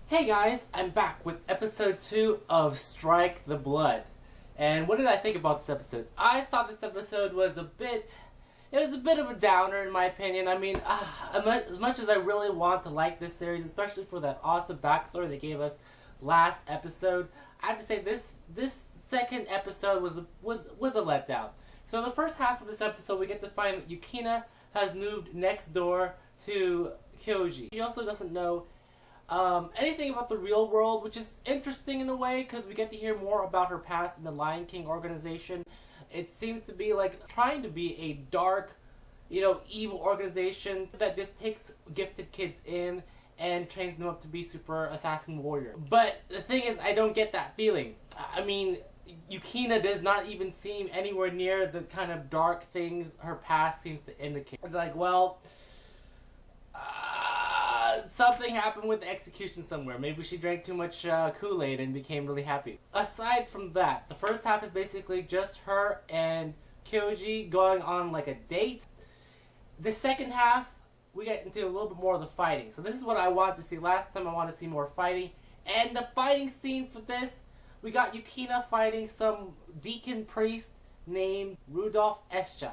Hey guys, I'm back with episode 2 of Strike the Blood. And what did I think about this episode? I thought this episode was a bit of a downer in my opinion. I mean, as much as I really want to like this series, especially for that awesome backstory they gave us last episode, I have to say this second episode was a letdown. So the first half of this episode, we get to find that Yukina has moved next door to Kyoji. She also doesn't know anything about the real world, which is interesting in a way because we get to hear more about her past in the Lion King organization. It seems to be like trying to be a dark, evil organization that just takes gifted kids in and trains them up to be super assassin warrior. But the thing is, I don't get that feeling. I mean, Yukina does not even seem anywhere near the kind of dark things her past seems to indicate. It's like, well, something happened with the execution somewhere. Maybe she drank too much Kool-Aid and became really happy. Aside from that, the first half is basically just her and Kyoji going on like a date. The second half, we get into a little bit more of the fighting. So this is what I wanted to see last time. I want to see more fighting. And the fighting scene for this, we got Yukina fighting some deacon priest named Rudolph Eschaf.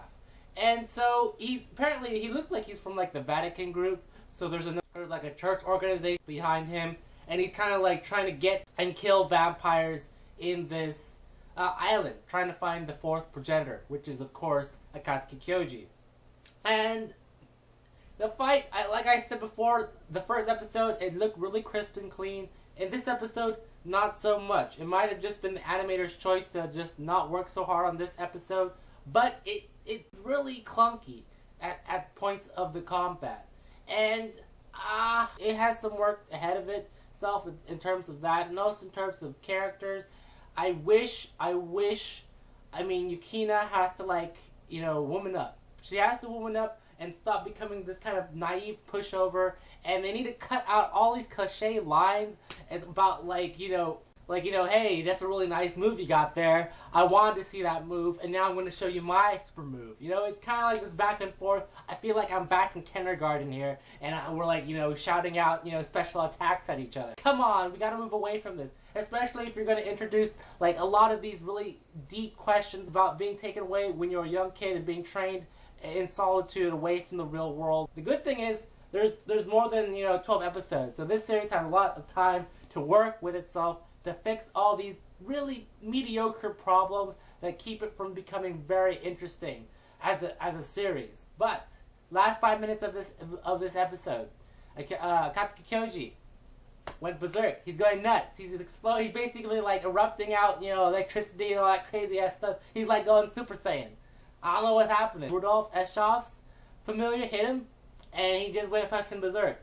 And so he looks like he's from like the Vatican group. So there's like a church organization behind him, and he's kind of like trying to get and kill vampires in this island, trying to find the fourth progenitor, which is of course Akatsuki Kyoji. And the fight, like I said before, the first episode, it looked really crisp and clean. In this episode, not so much. It might have just been the animator's choice to just not work so hard on this episode, but it's really clunky at points of the combat. And it has some work ahead of itself in terms of that, and also in terms of characters. I mean, Yukina has to woman up. She has to woman up and stop becoming this kind of naive pushover, and they need to cut out all these cliche lines about hey, that's a really nice move you got there. I wanted to see that move, and now I'm going to show you my super move. It's kind of like this back and forth. I feel like I'm back in kindergarten here, and we're shouting out, special attacks at each other. Come on, we got to move away from this, especially if you're going to introduce a lot of these really deep questions about being taken away when you're a young kid and being trained in solitude away from the real world. The good thing is there's more than 12 episodes, so this series has a lot of time to work with itself to fix all these really mediocre problems that keep it from becoming very interesting as a series. But last 5 minutes of this episode, Akatsuki Kyoji went berserk. He's going nuts. He's exploding. He's basically erupting out, electricity and all that crazy ass stuff. He's going Super Saiyan. I don't know what's happening. Rudolph Eschaf's familiar hit him, and he just went fucking berserk.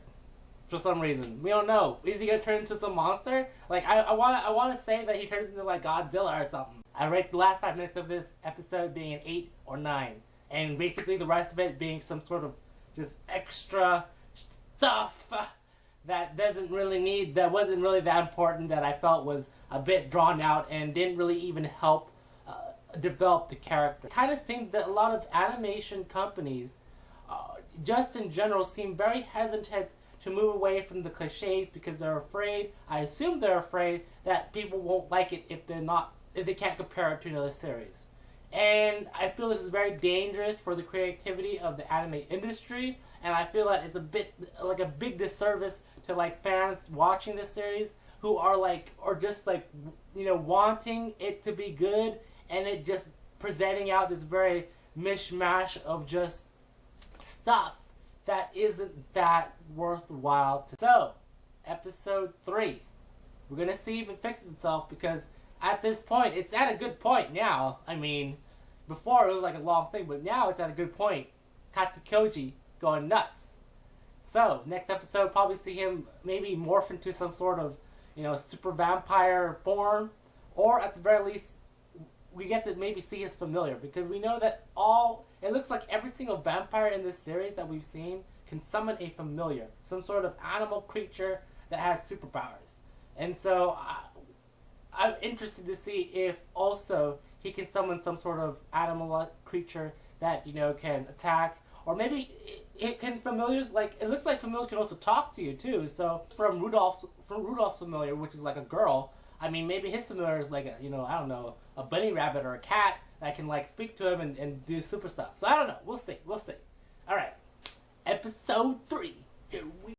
For some reason, we don't know. Is he gonna turn into some monster? I want to say that he turns into Godzilla or something. I rate the last 5 minutes of this episode being an 8 or 9, and basically the rest of it being some sort of just extra stuff that wasn't really that important, that I felt was a bit drawn out and didn't really even help develop the character. It kind of seemed that a lot of animation companies, just in general, seem very hesitant to move away from the cliches because they're afraid, I assume they're afraid, that people won't like it if they can't compare it to another series. And I feel this is very dangerous for the creativity of the anime industry, and I feel that it's a big disservice to fans watching this series who are wanting it to be good, and it just presenting out this very mishmash of just stuff that isn't that worthwhile. So, episode 3. We're going to see if it fixes itself, because at this point, it's at a good point now. I mean, before it was a long thing, but now it's at a good point. Akatsuki Kyoji going nuts. So, next episode, probably see him maybe morph into some sort of, super vampire form, or at the very least, we get to maybe see his familiar, because we know that it looks like every single vampire in this series that we've seen can summon a familiar, some sort of animal creature that has superpowers. And so I'm interested to see if also he can summon some sort of animal creature that can attack, or maybe can familiars, like, it looks like familiars can also talk to you too. So from Rudolph's familiar, which is like a girl, I mean, maybe his familiar is like a, I don't know, a bunny rabbit or a cat that can like speak to him and do super stuff. So I don't know. We'll see. All right. Episode